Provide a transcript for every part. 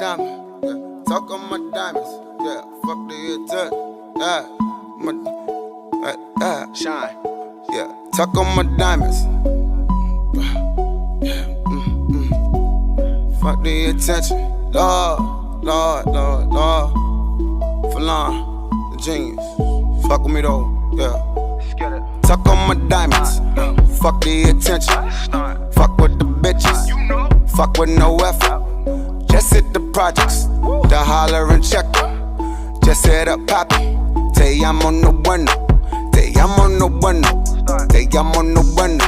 diamond. Yeah. Talk on my diamonds. Yeah, fuck the touch. Yeah, shine. Yeah, talk on my diamonds. Yeah, fuck the attention. Lord. Falon, the genius. Fuck with me though. Yeah. Talk on my diamonds. Fuck the attention. Fuck with the bitches. Fuck with no effort. Just hit the projects. The holler and check. Just hit up Poppy. Te llamo no bueno. Te llamo no bueno. Te llamo no bueno.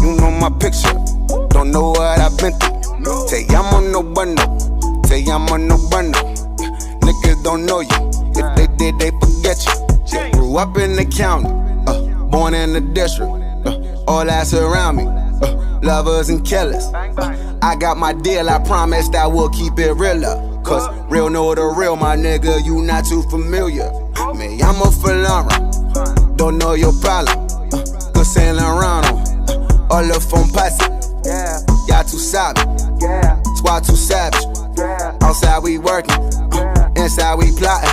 You know my picture. Don't know what I've been through. Te llamo no bueno. Te llamo no bueno. Niggas don't know you. If they did, they forget you. Grew up in the county. Born in the district. All that's around me. Lovers and killers. I got my deal, I promised I will keep it realer. Cause real know the real, my nigga, you not too familiar. Me llamo Falon, don't know your problem. Good sailing around on all the phone passe. Y'all too savage, squad too savage. Outside we working, inside we plotting.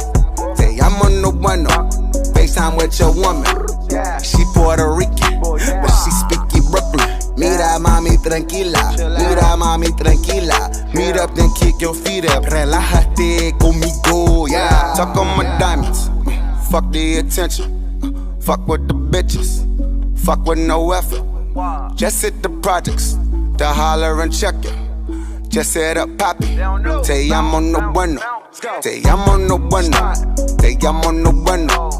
Te llamo no bueno, FaceTime with your woman. She Puerto Rican, but she speaky Brooklyn. Mira mami tranquila, mira mami tranquila. Meet up then kick your feet up, relájate conmigo, yeah. Talk on my diamonds, fuck the attention. Fuck with the bitches, fuck with no effort. Just hit the projects, the holler and check it. Just hit up Poppy, te llamo no bueno. Te llamo no bueno, te llamo no bueno.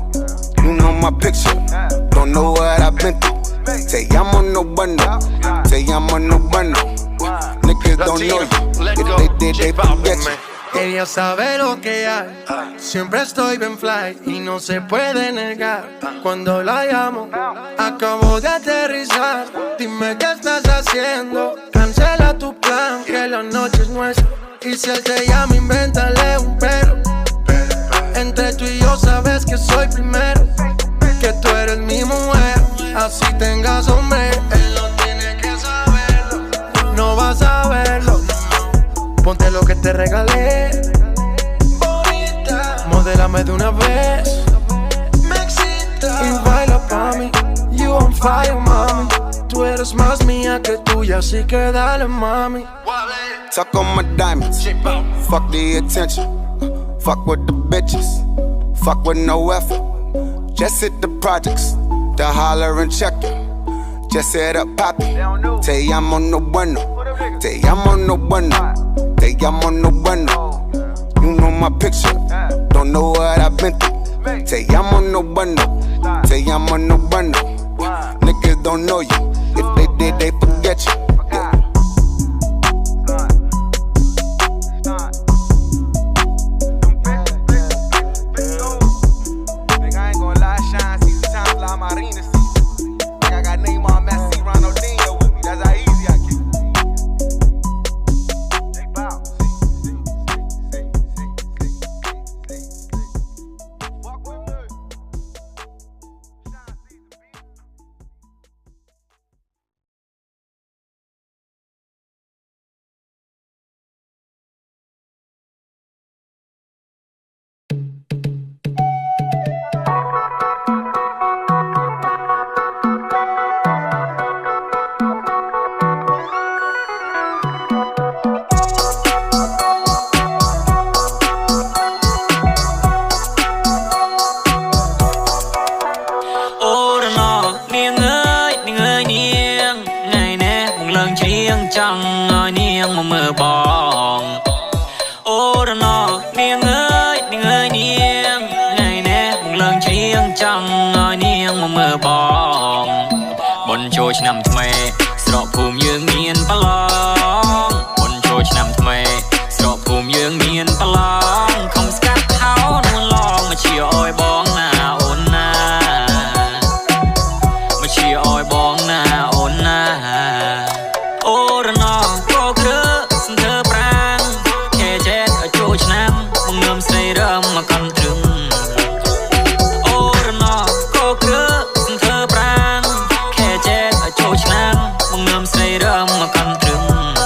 You know my picture, don't know what I've been through. Te llamo no bueno, te llamo no bueno. Niggas don't know you, if they did, they forget you. Ella sabe lo que hay, siempre estoy bien fly y no se puede negar. Cuando la llamo, acabo de aterrizar. Dime qué estás haciendo, cancela tu plan, que la noche es nuestra. Y si él te llama, invéntale un pero. Entre tú y yo sabes que soy primero, que tú eres mi mujer. Así tengas hombre, él no tiene que saberlo. No vas a verlo. Ponte lo que te regalé, bonita. Modélame de una vez, me excita. Y baila pa' mí, you on fire, mami. Tú eres más mía que tuya, así que dale, mami. Talk on my diamonds, fuck the attention. Fuck with the bitches, fuck with no effort. Just hit the projects, the holler and check it. Just hit up Poppy, te llamo no bueno. Te llamo no bueno, te llamo no bueno. You know my picture, don't know what I've been through. Te llamo no bueno, te llamo no bueno. Niggas don't know you, if they did, they forget you. Hãy subscribe cho kênh Ghiền Mì Gõ để không bỏ lỡ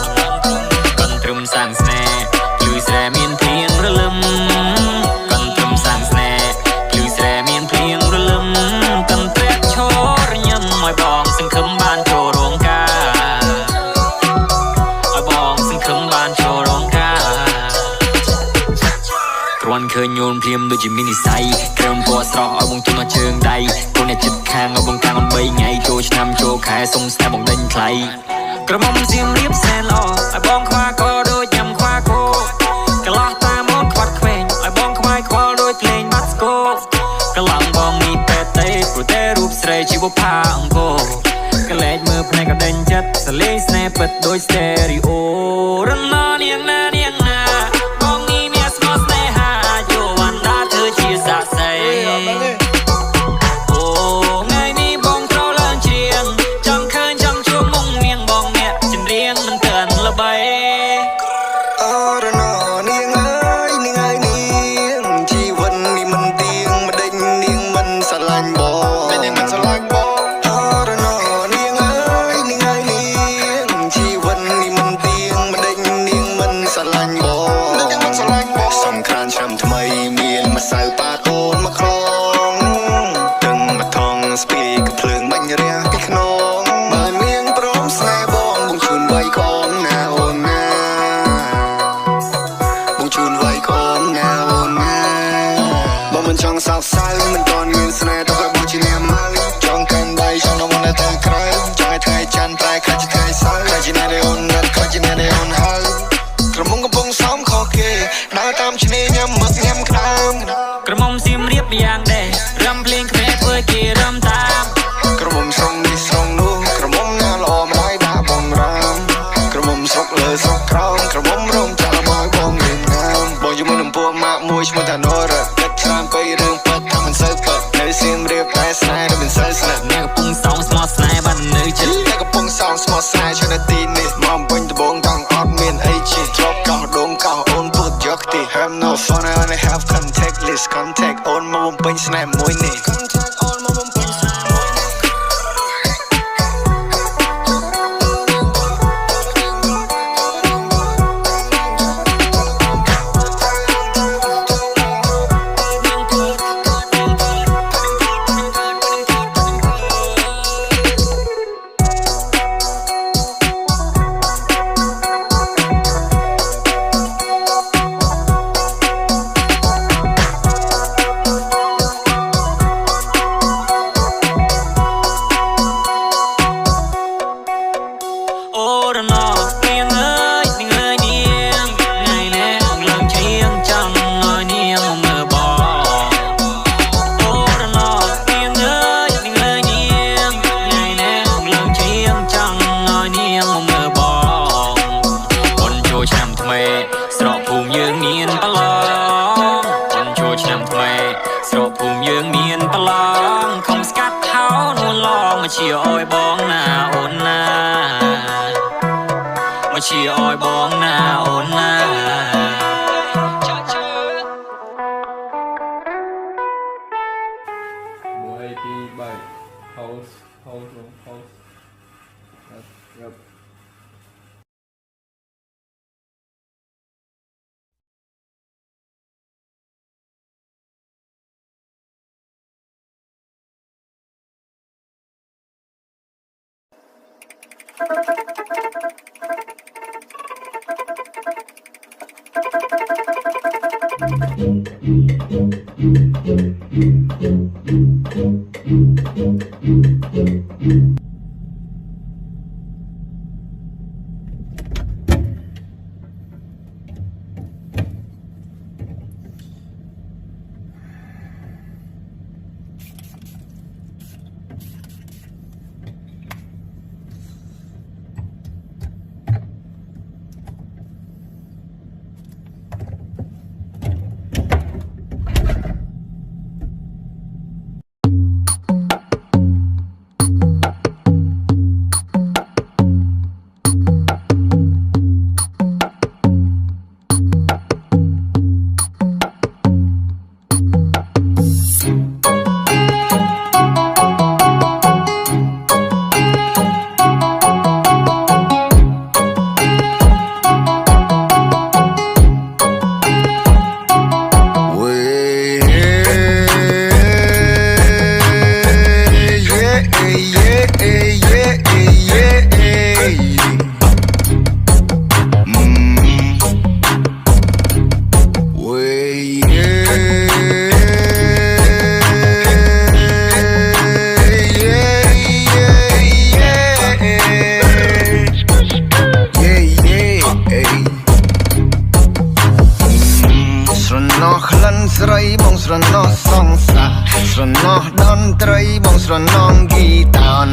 เพลียมโดยจิมินิไซเครื่องปวดสระเอาบงจุนเอาเชิงใดคนเนี่ยจิตข้างเอาบงกลางมันใบไงโจชนำโจขายทรงแสบบงเดินไคลกระมอมเสียมเรียบแสนหล่อไอ้บองควาก็โดยยำควาโกกะลาตามอนควัดแขวงไอ้บองควายควาโดยเพลงบัสโกกะหลังบองมีเปเต้โปรเตรูปสเตรชิวพาอังโกกะเล็ดมือเพลงกับเดินจัดสเลงสแนปเปิดโดยสเตอริโอรันนาเนียงนาเนียงนาบองนี้เมียสมอสเนฮาโยวันดาเธอชีสะใสโอ้ไงนี่บองเท่าลังเชียงจังคืนจังชั่วมงเมียงบองเนี่ยจินเรียงมันเตือนละใบโอ้รันนาเนียงเอ้ยเนียงเอ้ยเนียงชีวันนี้มันเตียงมาเด้งเนียงมันสลายบ่เป็นยังมันสลายบ่สงครามช้ำทำไมเมียนมาใส่ปาโกนมาครองตึงมาทองสปีกเพลิงบัญเรียพี่ขนองมาเมียงพร้อมสายบองบุงชุนไว้ของนาโอนนาบุงชุนไว้ของนาโอนนาบ่มันช่องสาวใสมันตอนเงินสนายต้องไปบุชิเนียมาช่องกันใบช่องน้ำมันแต่ใครจอยไทยจันทร์ปลายข้าจะไทยสายข้าจะนาเดออนนัดข้าจะนาเดออนฮาร์กระมงกระพงซ้อมคอเกได้ตามชนียำมาเสียมครามกระมอมซิมเรียบอย่างเดรำเพลงแคร์เพื่อกีรำตามกระมงทรงนี้ทรงนู้กระมงหน้าหล่อมาได้ดาบองรามกระมงสกเลยสกครองกระมงร่มจ่าบอยบองเรียนงามบองอยู่มันพวกมากมวยชมุทานอระเด็ดชามไปเรื่องเปิดทำมันเซิร์ฟเปิดในเสียมเรียบแต่สไนด์ได้เป็นเซิร์ฟสนัดเนี่ยกระปุงสองสมอสไนด์บันนึกจิตเนี่ยกระปุงสองสมอสไนด์ชนะตีนิดมองบนตะบงต้องออดเมียนไอจีทรอบก่อดงก่อโอนพูดยกตี have no fun I only have contact list contact โอนมาบนเป็นสแนปมวยนี่ contact โอนมาบนเป็นสแนปมวยเชียร์อ้อยบองหน้าโอนหน้ามาเชียร์อ้อยบองหน้าโอนหน้ามวยตีใบเฮาส์ครับ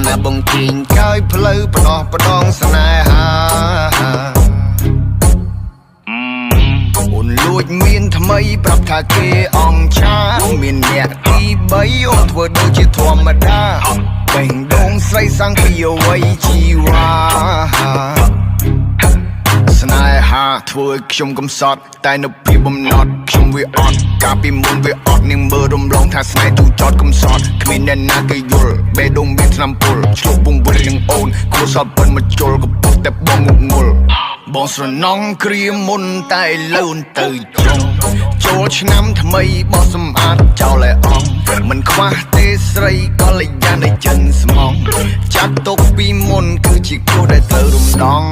ណាបងទាញកាយផ្លូវបដោះបដងស្នេហាអូនលួចមានថ្មីប្រាប់ថាគេអង្ឆាមានអ្នកទី3អូនធ្វើដូចជាធម្មតាបេះដូងស្រីសាំងពីអ្វីជីវ៉ាស្នេហាធ្វើឲ្យខ្ញុំកំសត់តែនៅពេលបំណត់ខ្ញុំវាអត់កាលពីមុនវាអត់នឹងមើលរំលងថាស្នេហ៍ទូចតកំសត់គ្មានអ្នកណាគេយល់បេះដូងមានថ្នាំពុលឆ្លុះពងវិលនឹងអូនគួរសត់ប៉ុនមកជុលក៏ពុះតែបងងុកងុលបងស្រណងគ្រាមុនតែលូនទៅចុងចូលឆ្នាំថ្មីបោះសម្អាតចោលឲ្យអស់មិនខ្វះទេស្រីកល្យាណចិនស្មងចាត់ទុកពីមុនគឺជាគូដែលត្រូវរំដង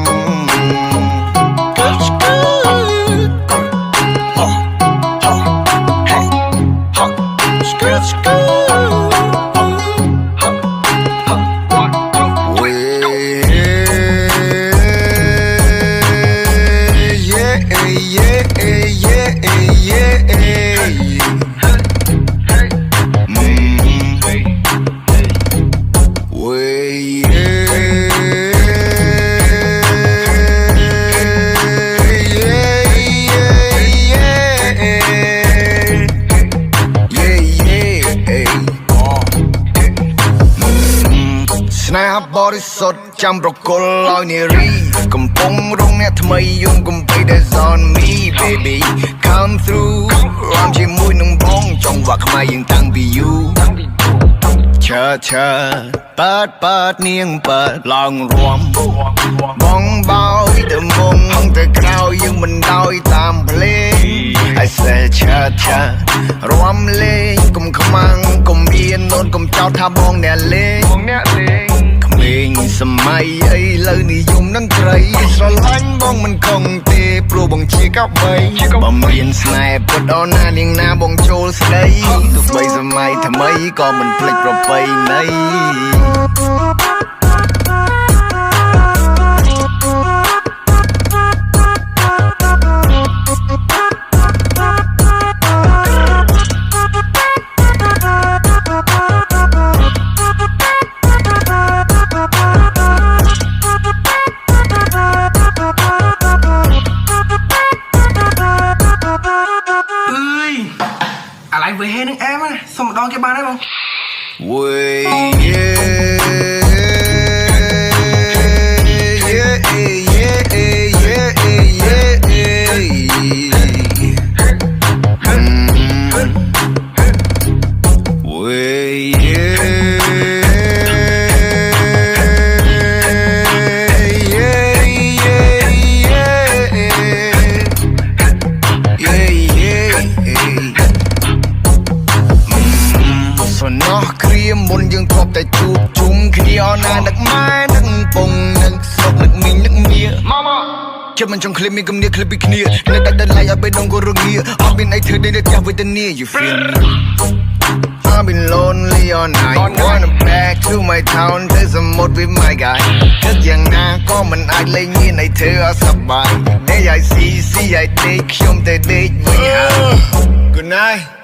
បរិសុទ្ធចាំប្រគល់ឲ្យនារីកំពុងរងអ្នកថ្មីយំកំបី That's on me baby come through រំជាមួយនឹងបងចង់វាក់ខ្មែរយើងតាំងពីយូរឈើប៉ាតនាងប៉ាតឡើងរួមបងបោយទៅមុងទៅក្រោយយើងមិនដោយតាមភ្លេង I said ឈើរួមលេងកុំខ្មាំងកុំអៀននូនកុំចោទថាបងអ្នកលេងសម័យអីលើនិយមនឹងត្រីស្រឡាញ់បងមិនខំទេព្រោះបងជាកបីបើមានស្នេហ៍ពុតអូនណានាងណាបងចូលស្ដីទោះបីសម័យថ្មីក៏មិនភ្លេចប្រពៃណីvới hết những em á, xong một đón cái ba đấy không?មុនយើងធ្លាប់តែជួបជុំគ្នាអណានឹកម៉ែនឹកពងនឹកសុកនឹកមីងនឹកមៀម៉ាម៉ាចិត្តមិនចង់ឃ្លីបមានគំនិតឃ្លីបពីគ្នានៅដាច់ដាច់ឡៃឲ្យបេះដូងក៏រងាអត់មានអីធ្វើទេតែវេទនា you feel me I've been lonely all night wanna back to my town ទៅសមុទ្រ with my guy គិតយ៉ាងណាក៏មិនអាចលេងមានឲ្យធ្វើឲ្យសប្បាយ Day I see I take ខ្ញុំទៅដេកវិញហើយ Good night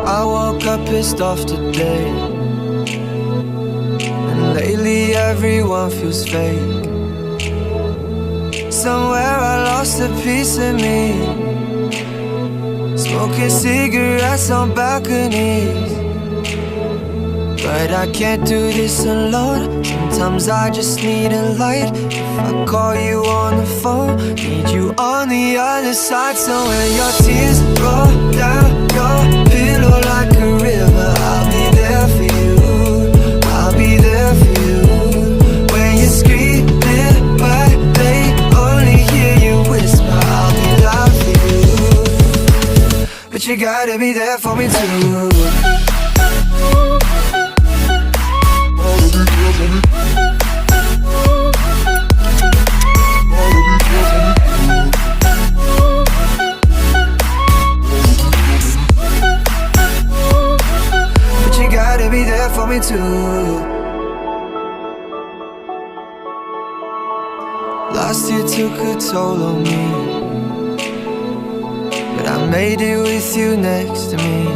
I woke up pissed off today, and lately everyone feels fake. Somewhere I lost a piece of me, smoking cigarettes on balconies. But I can't do this alone. Sometimes I just need a light. If I call you on the phone, need you on the other side. So when your tears roll down your pillow like a river, I'll be there for you. I'll be there for you. When you're screaming but they only hear you whisper, I'll be loud for you. But you gotta be there for me too. But you gotta be there for me past you took a toll on me, but I made it with you next to me.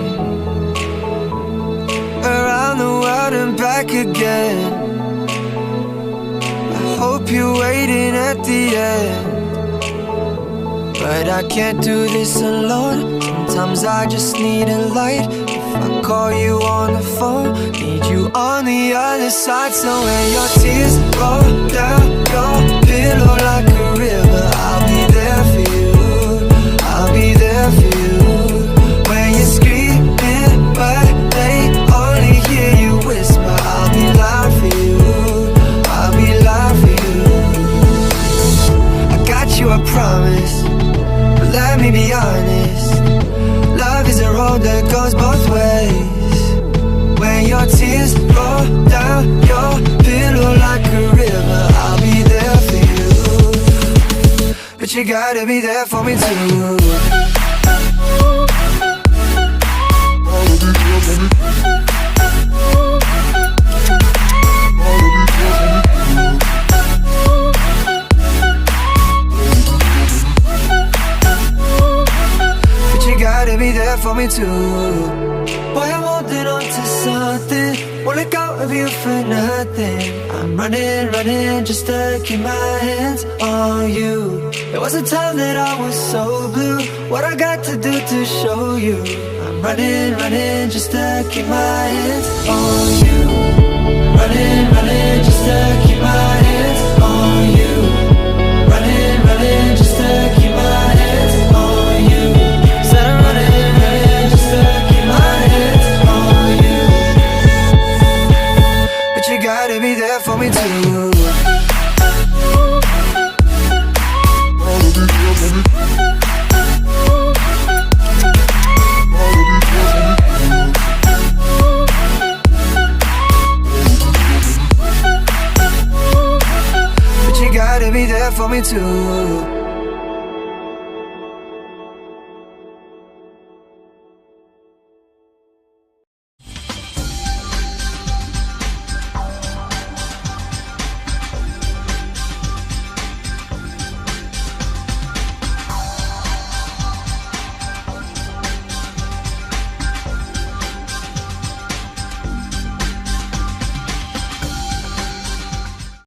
Around the world and back again. I hope you're waiting at the end, but I can't do this alone. Sometimes I just need a light. If I call you on the phone, need you on the other side. So when your tears roll down your pillow like a river, I'll be there for you, I'll be there for you. When you're screaming but they only hear you whisper, I'll be loud for you, I'll be loud for you. I got you, I promise, but let me be honest. Love is a road that goes both ways. When your tears roll down your pillow like a river, I'll be there for you, but you gotta be there for me too. Gotta be there for me too. Boy, I'm holding on to something, won't let go of you for nothing. I'm running, running just to keep my hands on you. There was a time that I was so blue, what I got to do to show you. I'm running, running just to keep my hands on you. Running, running just to keep my hands on you. Running, running just to keep my hands on you. Said I'm running, running just to keep my hands on you, but you gotta be there for me too. But you gotta be there for me too.